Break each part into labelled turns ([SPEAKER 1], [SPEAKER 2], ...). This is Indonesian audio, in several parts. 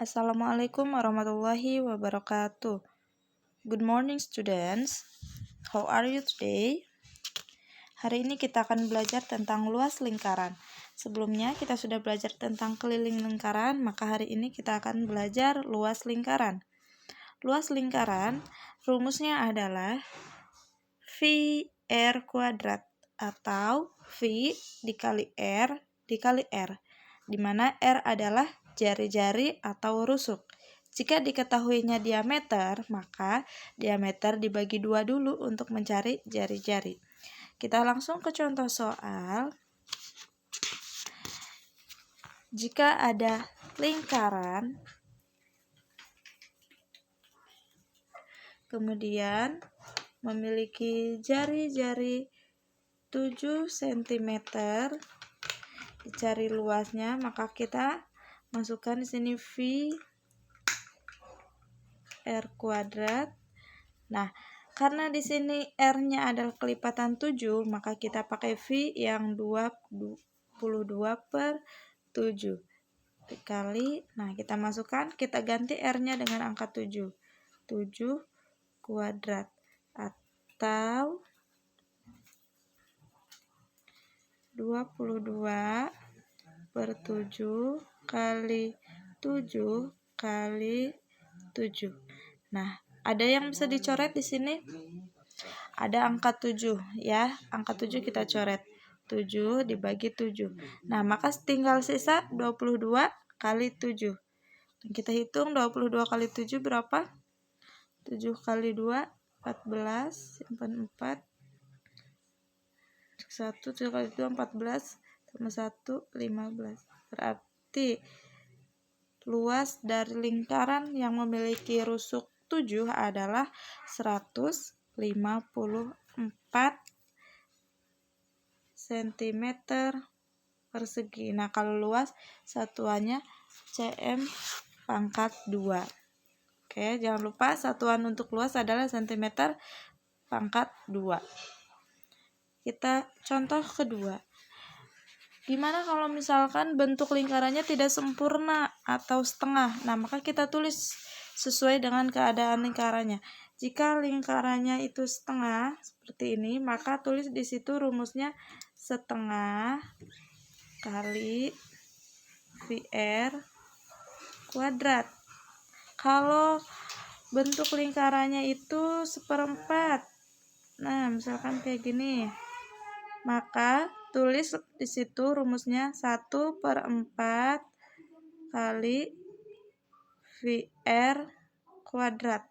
[SPEAKER 1] Assalamualaikum warahmatullahi wabarakatuh. Good morning students. How are you today? Hari ini kita akan belajar tentang luas lingkaran. Sebelumnya kita sudah belajar tentang keliling lingkaran, maka hari ini kita akan belajar luas lingkaran. Luas lingkaran rumusnya adalah V R kuadrat atau V dikali R dikali R, di mana R adalah jari-jari atau rusuk. Jika diketahuinya diameter, maka diameter dibagi 2 dulu untuk mencari jari-jari. Kita langsung ke contoh soal. Jika ada lingkaran, kemudian memiliki jari-jari 7 cm, dicari luasnya, maka kita masukkan di sini V R kuadrat. Nah, karena di sini R-nya adalah kelipatan 7, maka kita pakai V yang 22/7 dikali, nah kita masukkan, kita ganti R-nya dengan angka 7 kuadrat atau 22/7 kali 7 kali 7. Nah, ada yang bisa dicoret di sini? Ada angka 7 ya. Angka 7 kita coret. 7 dibagi 7. Nah, maka tinggal sisa 22 kali 7. Kita hitung 22 kali 7 berapa? 7 kali 2 14, simpan 4. 1 7 kali 2 14 tambah 1 15. Berarti luas dari lingkaran yang memiliki rusuk 7 adalah 154 cm persegi. Nah, kalau luas satuannya cm pangkat 2. Oke, jangan lupa satuan untuk luas adalah cm pangkat 2. Kita contoh kedua. Gimana kalau misalkan bentuk lingkarannya tidak sempurna atau setengah? Nah, maka kita tulis sesuai dengan keadaan lingkarannya. Jika lingkarannya itu setengah seperti ini, maka tulis di situ rumusnya setengah kali VR kuadrat. Kalau bentuk lingkarannya itu seperempat, nah misalkan kayak gini, maka tulis di situ rumusnya 1/4 kali VR kuadrat.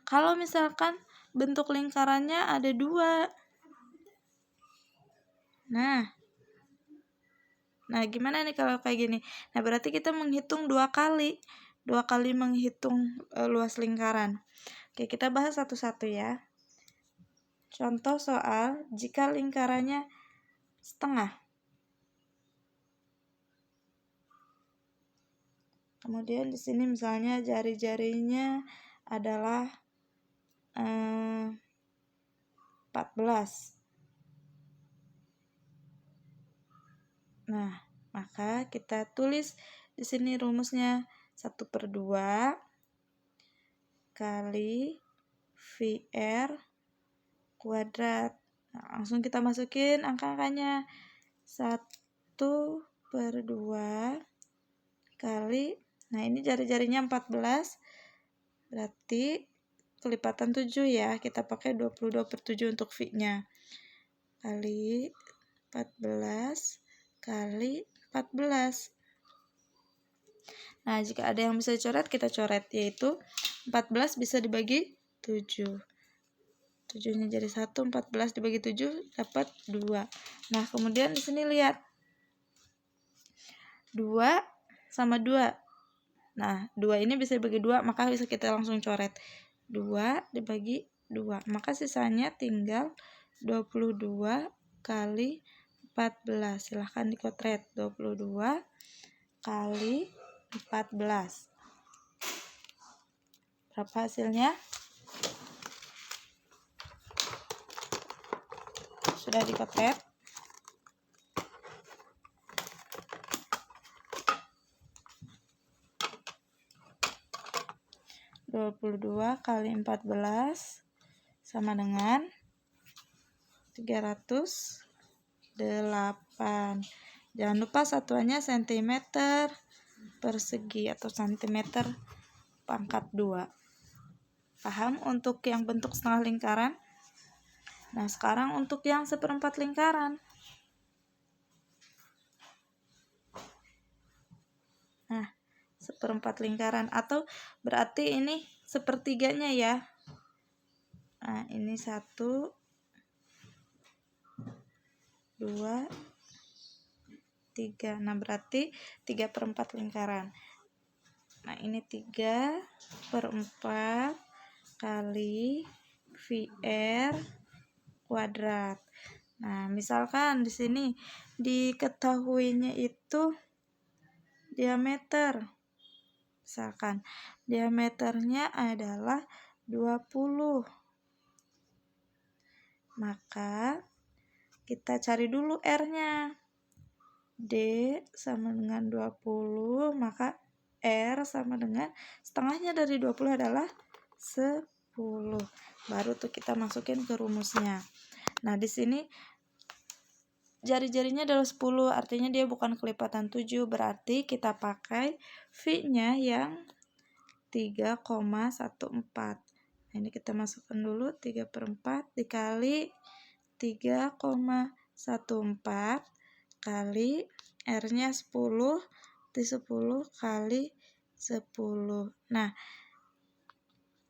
[SPEAKER 1] Kalau misalkan bentuk lingkarannya ada 2, nah gimana nih kalau kayak gini? Nah, berarti kita menghitung 2 kali menghitung luas lingkaran. Oke, kita bahas satu-satu ya. Contoh soal jika lingkarannya setengah. Kemudian di sini misalnya jari-jarinya adalah 14. Nah, maka kita tulis di sini rumusnya 1/2 kali VR kuadrat. Nah, langsung kita masukin angka-angkanya. 1/2 kali, nah ini jari-jarinya 14, berarti kelipatan 7 ya, kita pakai 22/7 untuk V-nya, kali 14 kali 14. Nah, jika ada yang bisa dicoret, kita coret, yaitu 14 bisa dibagi 7. 7-nya jadi 1, 14 dibagi 7 dapat 2. Nah, kemudian di sini lihat 2 sama 2. Nah, 2 ini bisa dibagi 2, maka bisa kita langsung coret. 2 dibagi 2. Maka sisanya tinggal 22 kali 14. Silahkan dikotret. 22 kali 14. Berapa hasilnya? Sudah dikotret. 22 kali 14 sama dengan 308. Jangan lupa satuannya cm persegi atau cm pangkat 2. Paham untuk yang bentuk setengah lingkaran? Nah, sekarang untuk yang seperempat lingkaran. Nah, seperempat lingkaran atau berarti ini sepertiganya ya. Nah, ini 1, 2, 3. Nah, berarti 3/4 lingkaran. Nah, ini 3/4 kali VR kuadrat. Nah, misalkan di sini diketahuinya itu diameter. Misalkan diameternya adalah 20. Maka kita cari dulu R-nya. D sama dengan 20, maka R sama dengan setengahnya dari 20 adalah 10. Baru tuh kita masukin ke rumusnya. Nah, di sini jari-jarinya adalah 10, artinya dia bukan kelipatan 7, berarti kita pakai V-nya yang 3,14. Nah, ini kita masukkan dulu 3/4 dikali 3,14 kali R-nya 10 di 10 kali 10. Nah,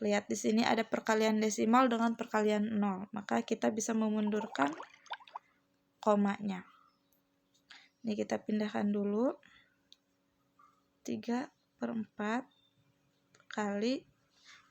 [SPEAKER 1] lihat di sini ada perkalian desimal dengan perkalian 0, maka kita bisa memundurkan komanya. Ini kita pindahkan dulu. 3/4 kali.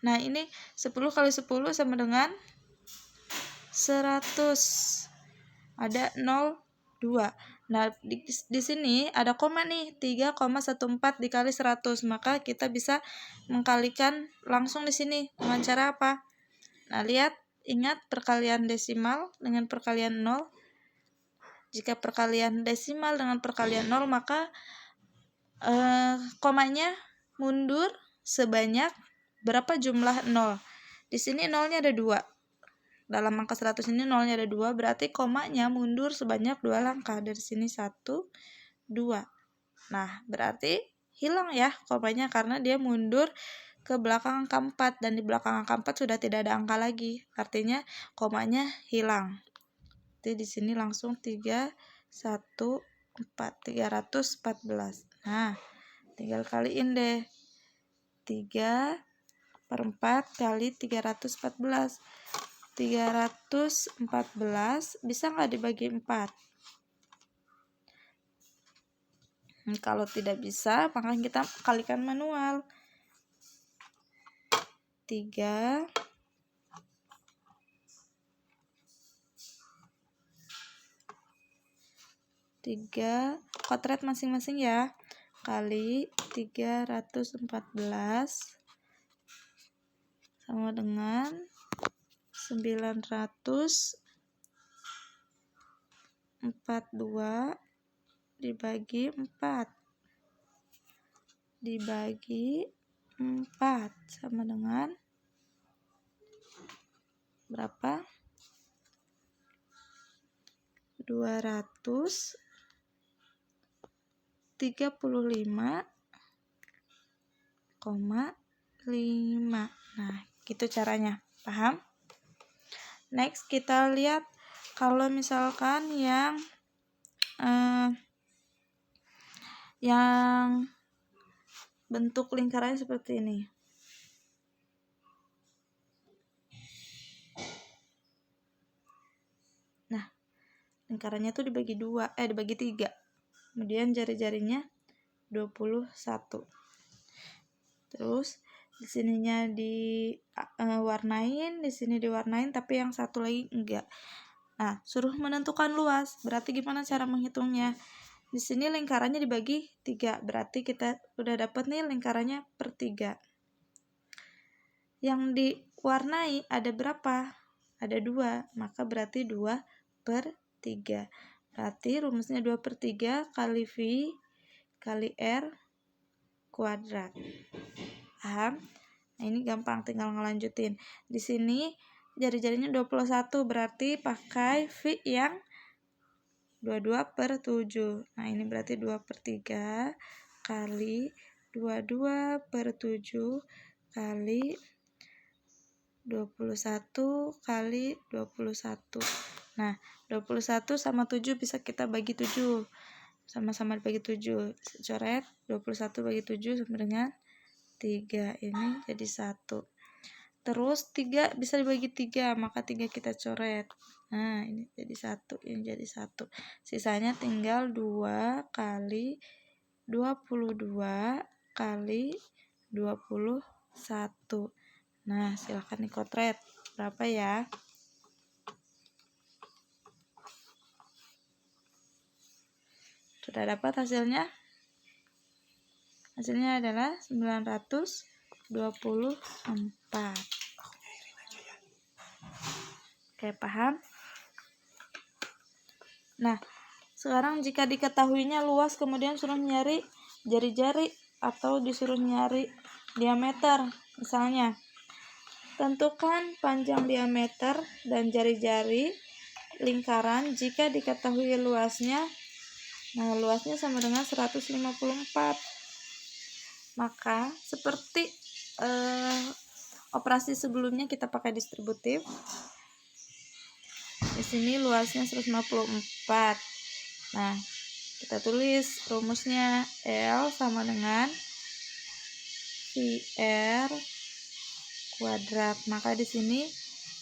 [SPEAKER 1] Nah, ini 10 kali 10 sama dengan 100. Ada 0,2. Nah, di sini ada koma nih, 3,14 dikali 100. Maka kita bisa mengkalikan langsung di sini. Dengan cara apa? Nah, lihat, ingat perkalian desimal dengan perkalian 0. Jika perkalian desimal dengan perkalian 0, maka komanya mundur sebanyak berapa jumlah 0? Di sini 0-nya ada 2. Dalam angka 100 ini 0-nya ada 2, berarti komanya mundur sebanyak 2 langkah. Dari sini 1, 2. Nah, berarti hilang ya komanya karena dia mundur ke belakang angka 4, dan di belakang angka 4 sudah tidak ada angka lagi. Artinya komanya hilang. Jadi di sini langsung 314. Nah, tinggal kaliin deh. 3/4 kali 314. 314 bisa nggak dibagi 4? Kalau tidak bisa, maka kita kalikan manual. 3 kotret masing-masing ya, kali 314 sama dengan 942 dibagi 4 sama dengan berapa? 235,5. Nah, gitu caranya. Paham? Next, kita lihat kalau misalkan yang bentuk lingkarannya seperti ini. Nah, lingkarannya tuh dibagi 3. Kemudian jari-jarinya 21. Terus di sininya diwarnain, di sini diwarnain, tapi yang satu lagi enggak. Nah, suruh menentukan luas. Berarti gimana cara menghitungnya? Di sini lingkarannya dibagi 3, berarti kita udah dapat nih lingkarannya per 3. Yang diwarnai ada berapa? Ada 2, maka berarti 2/3. Berarti rumusnya 2/3 kali V kali R kuadrat. Paham? Nah, ini gampang, tinggal ngelanjutin. Di sini jari-jarinya 21, berarti pakai V yang 22/7. Nah, ini berarti 2/3 kali 22/7 kali 21 kali 21. Nah, 21 sama 7 bisa kita bagi 7. Sama-sama dibagi 7. Coret 21 bagi 7 sama dengan 3. Ini jadi 1. Terus 3 bisa dibagi 3, maka 3 kita coret. Nah, ini jadi 1, ini jadi 1. Sisanya tinggal 2 kali 22 kali 21. Nah, silakan dikotret. Berapa ya? Sudah dapat hasilnya? Hasilnya adalah 924. Oke, paham? Nah, sekarang jika diketahuinya luas kemudian suruh nyari jari-jari atau disuruh nyari diameter, misalnya tentukan panjang diameter dan jari-jari lingkaran jika diketahui luasnya. Nah, luasnya sama dengan 154. Maka seperti operasi sebelumnya kita pakai distributif. Di sini luasnya 154. Nah, kita tulis rumusnya L sama dengan VR kuadrat. Maka di sini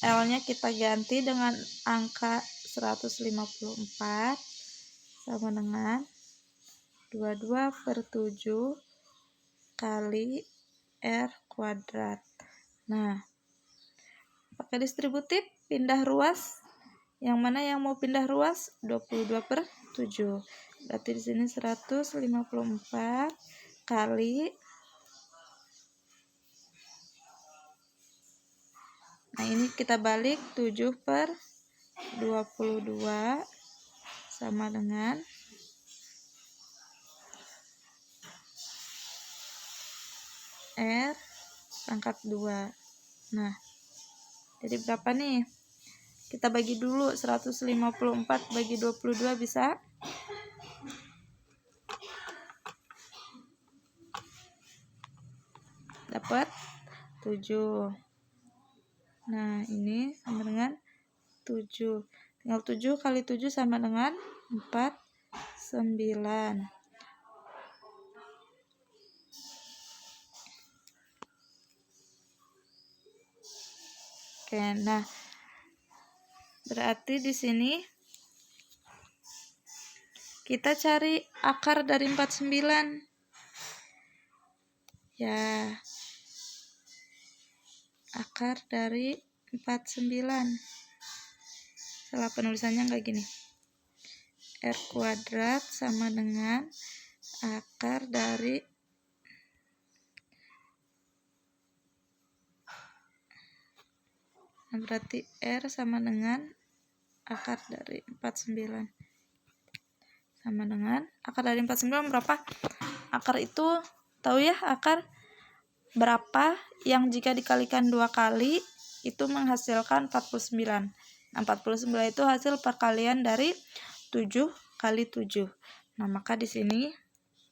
[SPEAKER 1] L-nya kita ganti dengan angka 154 sama dengan 22/7 kali R kuadrat. Nah, pakai distributif pindah ruas. Yang mana yang mau pindah ruas? 22/7. Berarti di sini 154 kali. Nah, ini kita balik 7/22 sama dengan R pangkat 2. Nah, jadi berapa nih? Kita bagi dulu, 154 bagi 22 bisa? Dapat 7. Nah, ini sama dengan 7. Tinggal 7 kali 7 sama dengan 49. Oke, nah berarti di sini kita cari akar dari 49. Ya, akar dari 49. Salah penulisannya enggak gini. R kuadrat sama dengan akar dari berarti R sama dengan akar dari 49. Sama dengan akar dari 49 berapa? Akar itu tahu ya, akar berapa yang jika dikalikan 2 kali itu menghasilkan 49. Nah, 49 itu hasil perkalian dari 7 kali 7. Nah, maka di sini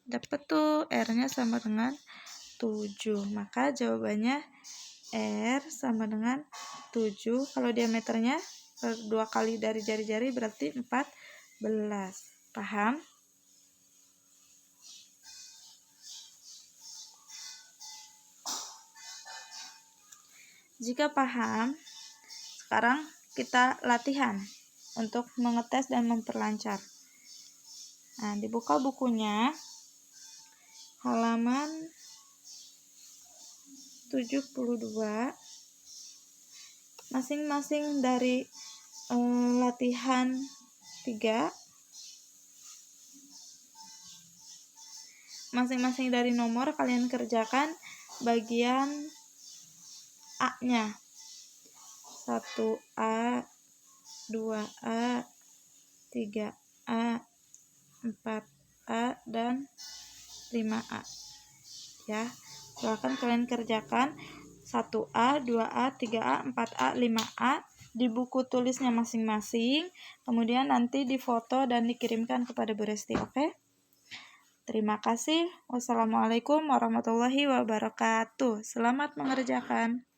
[SPEAKER 1] dapat tuh R-nya sama dengan 7. Maka jawabannya R sama dengan 7. Kalau diameternya 2 kali dari jari-jari berarti 14. Paham? Jika paham, sekarang kita latihan untuk mengetes dan memperlancar. Nah, dibuka bukunya halaman 72. Masing-masing dari latihan 3, masing-masing dari nomor kalian kerjakan bagian A-nya. 1A, 2A, 3A, 4A, dan 5A. Ya, silahkan kalian kerjakan. 1A, 2A, 3A, 4A, 5A di buku tulisnya masing-masing, kemudian nanti difoto dan dikirimkan kepada Bu Resti, oke? Terima kasih. Wassalamualaikum warahmatullahi wabarakatuh. Selamat mengerjakan.